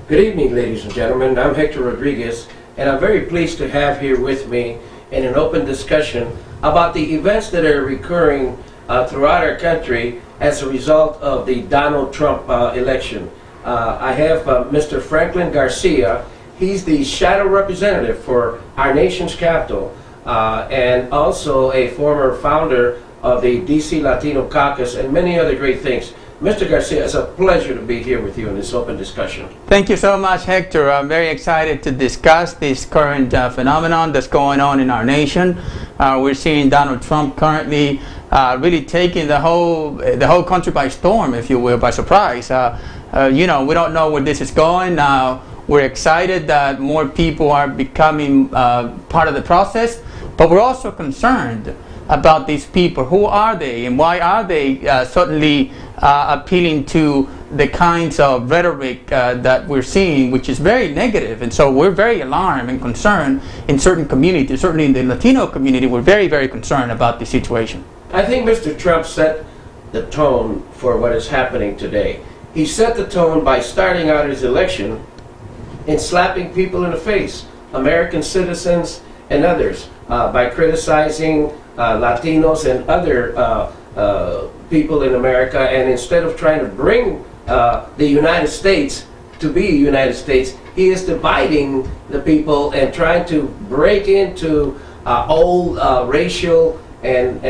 Good evening, ladies and gentlemen. I'm Hector Rodriguez, and I'm very pleased to have here with me in an open discussion about the events that are recurring throughout our country as a result of the Donald Trump election. I have Mr. Franklin Garcia. He's the shadow representative for our nation's capital and also a former founder of the DC Latino Caucus and many other great things. Mr. Garcia, it's a pleasure to be here with you in this open discussion. Thank you so much, Hector. I'm very excited to discuss this current phenomenon that's going on in our nation. We're seeing Donald Trump currently really taking the whole country by storm, if you will, by surprise. We don't know where this is going. We're excited that more people are becoming part of the process, but we're also concerned about these people. Who are they, and why are they suddenly appealing to the kinds of rhetoric that we're seeing, which is very negative? And so we're very alarmed and concerned in certain communities, certainly in the Latino community. We're very, very concerned about the situation. I think Mr. Trump set the tone for what is happening today. He set the tone by starting out his election and slapping people in the face, American citizens and others, by criticizing Latinos and other people in America, and instead of trying to bring the United States to be a United States, he is dividing the people and trying to break into old racial and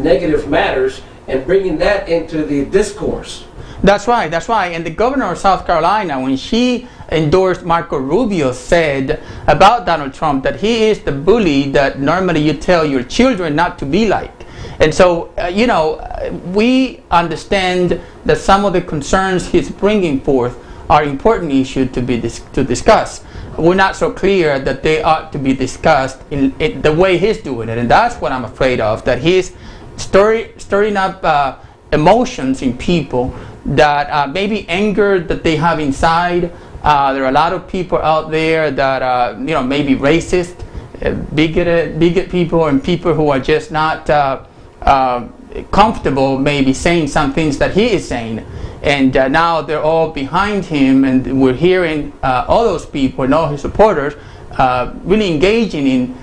negative matters and bringing that into the discourse. That's right. And the governor of South Carolina, when she endorsed Marco Rubio, said about Donald Trump that he is the bully that normally you tell your children not to be like. And so, we understand that some of the concerns he's bringing forth are important issues to discuss. We're not so clear that they ought to be discussed in the way he's doing it. And that's what I'm afraid of, that he's stirring up emotions in people that maybe anger that they have inside. There are a lot of people out there that maybe racist, bigot people, and people who are just not comfortable maybe saying some things that he is saying. And now they're all behind him, and we're hearing all those people and all his supporters really engaging in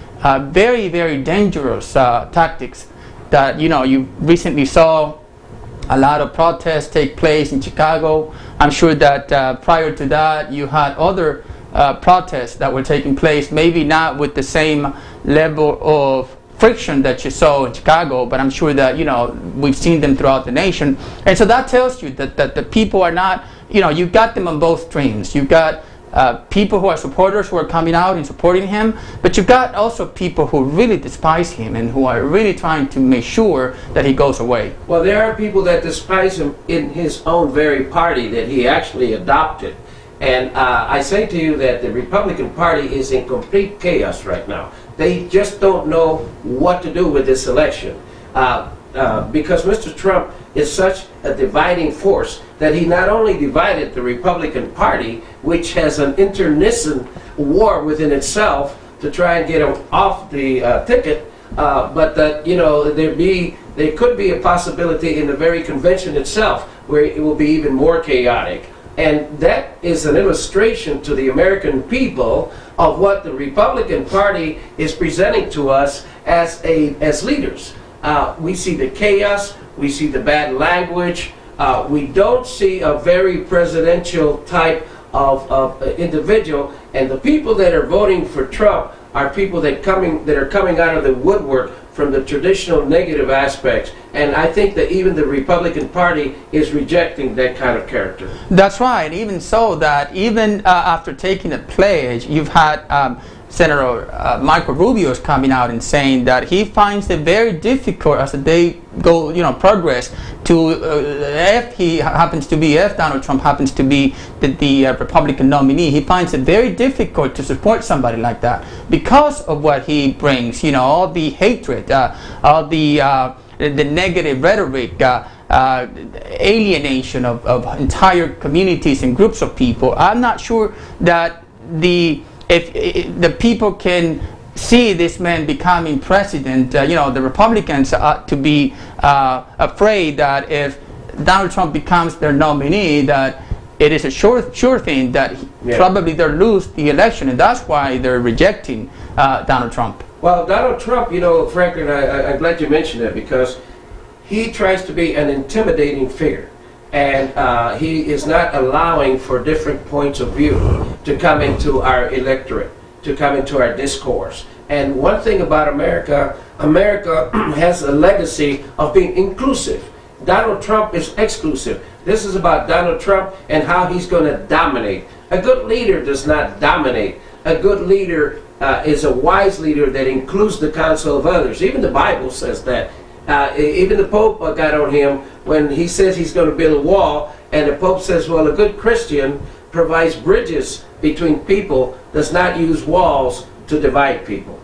very, very dangerous tactics that, you recently saw a lot of protests take place in Chicago. I'm sure that prior to that you had other protests that were taking place, maybe not with the same level of friction that you saw in Chicago, but I'm sure that we've seen them throughout the nation. And so that tells you that the people are not, you've got them on both streams. You've got people who are supporters who are coming out and supporting him, but you've got also people who really despise him and who are really trying to make sure that he goes away. Well, there are people that despise him in his own very party that he actually adopted. And I say to you that the Republican Party is in complete chaos right now. They just don't know what to do with this election. Because Mr. Trump is such a dividing force that he not only divided the Republican Party, which has an internecine war within itself to try and get him off the ticket, but that there could be a possibility in the very convention itself where it will be even more chaotic. And that is an illustration to the American people of what the Republican Party is presenting to us as leaders. We see the chaos, we see the bad language, we don't see a very presidential type of individual, and the people that are voting for Trump are people that are coming out of the woodwork from the traditional negative aspects. And I think that even the Republican Party is rejecting that kind of character. That's right. Even so, that even after taking a pledge, you've had Senator Marco Rubio is coming out and saying that he finds it very difficult as they go, progress to if Donald Trump happens to be the Republican nominee, he finds it very difficult to support somebody like that because of what he brings, all the hatred, all the negative rhetoric, alienation of entire communities and groups of people. I'm not sure that if the people can see this man becoming president, the Republicans ought to be afraid that if Donald Trump becomes their nominee, that it is a sure thing that probably they'll lose the election, and that's why they're rejecting Donald Trump. Well, Donald Trump, Franklin, I'm glad you mentioned that, because he tries to be an intimidating figure. And he is not allowing for different points of view to come into our electorate, to come into our discourse. And one thing about America, America has a legacy of being inclusive. Donald Trump is exclusive. This is about Donald Trump and how he's going to dominate. A good leader does not dominate. A good leader is a wise leader that includes the counsel of others. Even the Bible says that. Even the Pope got on him when he says he's going to build a wall, and the Pope says, well, a good Christian provides bridges between people, does not use walls to divide people.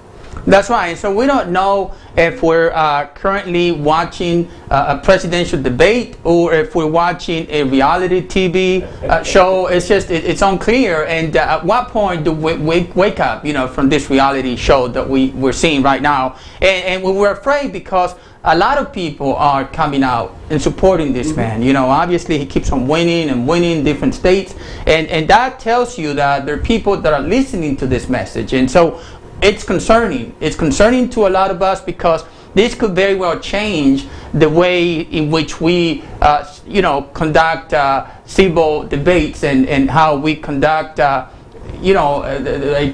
That's right. So we don't know if we're currently watching a presidential debate or if we're watching a reality TV show. It's just, it's unclear. And at what point do we wake up, from this reality show that we're seeing right now? And we're afraid because a lot of people are coming out and supporting this man. Obviously he keeps on winning and winning different states. And that tells you that there are people that are listening to this message. And so it's concerning. It's concerning to a lot of us because this could very well change the way in which we, conduct civil debates and how we conduct, a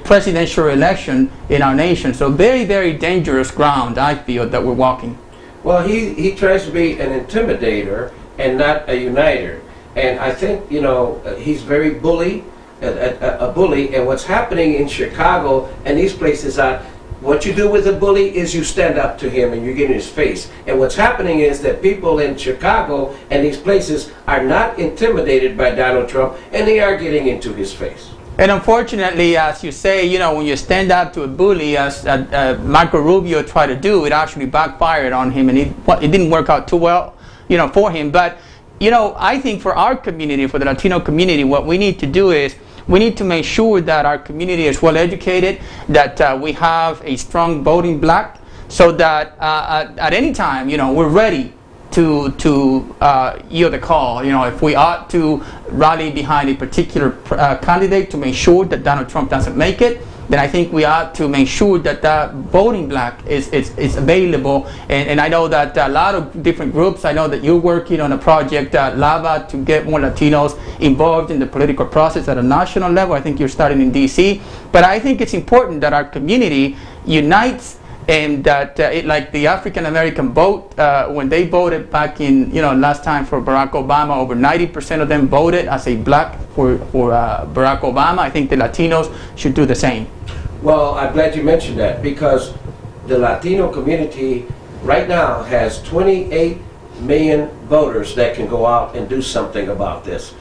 presidential election in our nation. So very, very dangerous ground, I feel, that we're walking. Well, he tries to be an intimidator and not a uniter. And I think, he's very bully. A bully, and what's happening in Chicago and these places are, what you do with a bully is you stand up to him and you get in his face. And what's happening is that people in Chicago and these places are not intimidated by Donald Trump, and they are getting into his face. And unfortunately, as you say, when you stand up to a bully, as Marco Rubio tried to do, it actually backfired on him, and it didn't work out too well, for him. But I think for our community, for the Latino community, what we need to do is we need to make sure that our community is well educated, that we have a strong voting bloc, so that at any time, we're ready to yield the call. If we ought to rally behind a particular candidate to make sure that Donald Trump doesn't make it, then I think we ought to make sure that that voting bloc is available. And I know that a lot of different groups, I know that you're working on a project, LAVA, to get more Latinos involved in the political process at a national level. I think you're starting in DC. But I think it's important that our community unites, and that like the African American vote, when they voted back in, last time for Barack Obama, over 90% of them voted as a black for Barack Obama. I think the Latinos should do the same. Well, I'm glad you mentioned that, because the Latino community right now has 28 million voters that can go out and do something about this.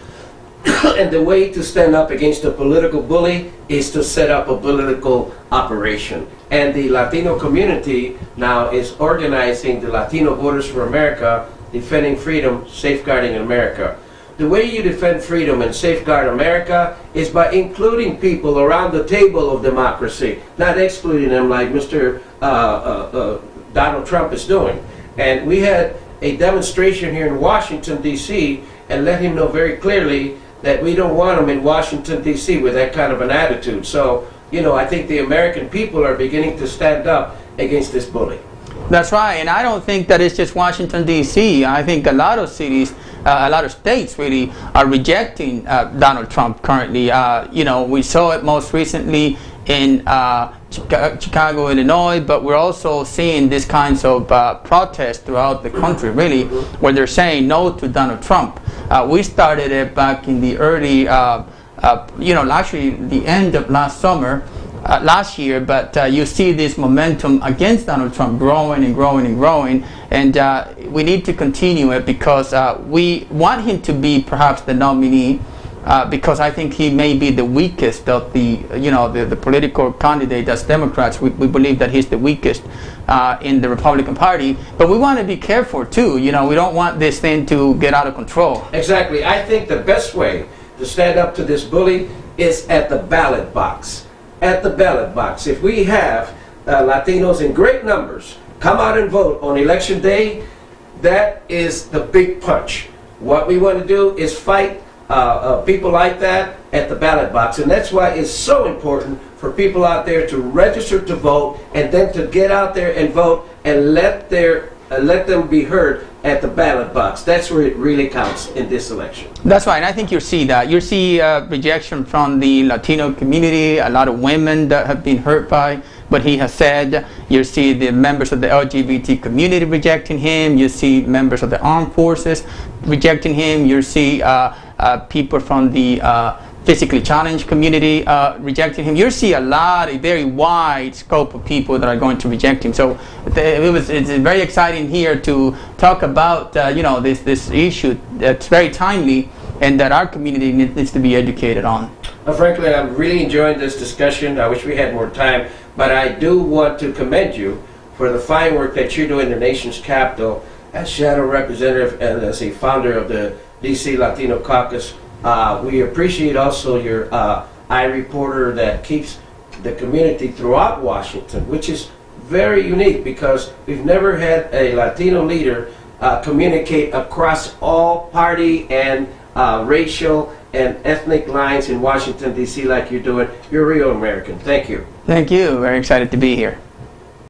And the way to stand up against a political bully is to set up a political operation. And the Latino community now is organizing the Latino Voters for America, Defending Freedom, Safeguarding America. The way you defend freedom and safeguard America is by including people around the table of democracy, not excluding them like Mr. Donald Trump is doing. And we had a demonstration here in Washington, D.C., and let him know very clearly that we don't want him in Washington, D.C. with that kind of an attitude. So, I think the American people are beginning to stand up against this bully. That's right, and I don't think that it's just Washington, D.C. I think a lot of cities, a lot of states really are rejecting Donald Trump currently. We saw it most recently in Chicago, Illinois, but we're also seeing these kinds of protests throughout the country, really, where they're saying no to Donald Trump. We started it back in the early, actually the end of last summer, last year, but you see this momentum against Donald Trump growing and growing and growing, and we need to continue it because we want him to be perhaps the nominee, because I think he may be the weakest of the political candidate. As Democrats, we believe that he's the weakest in the Republican Party, but we want to be careful too. We don't want this thing to get out of control. Exactly. I think the best way to stand up to this bully is at the ballot box. At the ballot box. If we have Latinos in great numbers come out and vote on election day, that is the big punch. What we want to do is fight people like that at the ballot box. And that's why it's so important for people out there to register to vote and then to get out there and vote and let them be heard at the ballot box. That's where it really counts in this election. That's right. And I think you'll see that. You'll see rejection from the Latino community, a lot of women that have been hurt by what he has said. You'll see the members of the LGBT community rejecting him. You see members of the armed forces rejecting him. You'll see people from the physically challenged community rejecting him. You'll see a very wide scope of people that are going to reject him. So it's very exciting here to talk about this issue that's very timely and that our community needs to be educated on. Frankly, I'm really enjoying this discussion. I wish we had more time, but I do want to commend you for the fine work that you're doing in the nation's capital as shadow representative and as a founder of the DC Latino Caucus. We appreciate also your iReporter that keeps the community throughout Washington, which is very unique because we've never had a Latino leader communicate across all party and racial and ethnic lines in Washington, D.C. like you're doing. You're a real American. Thank you. Thank you. Very excited to be here.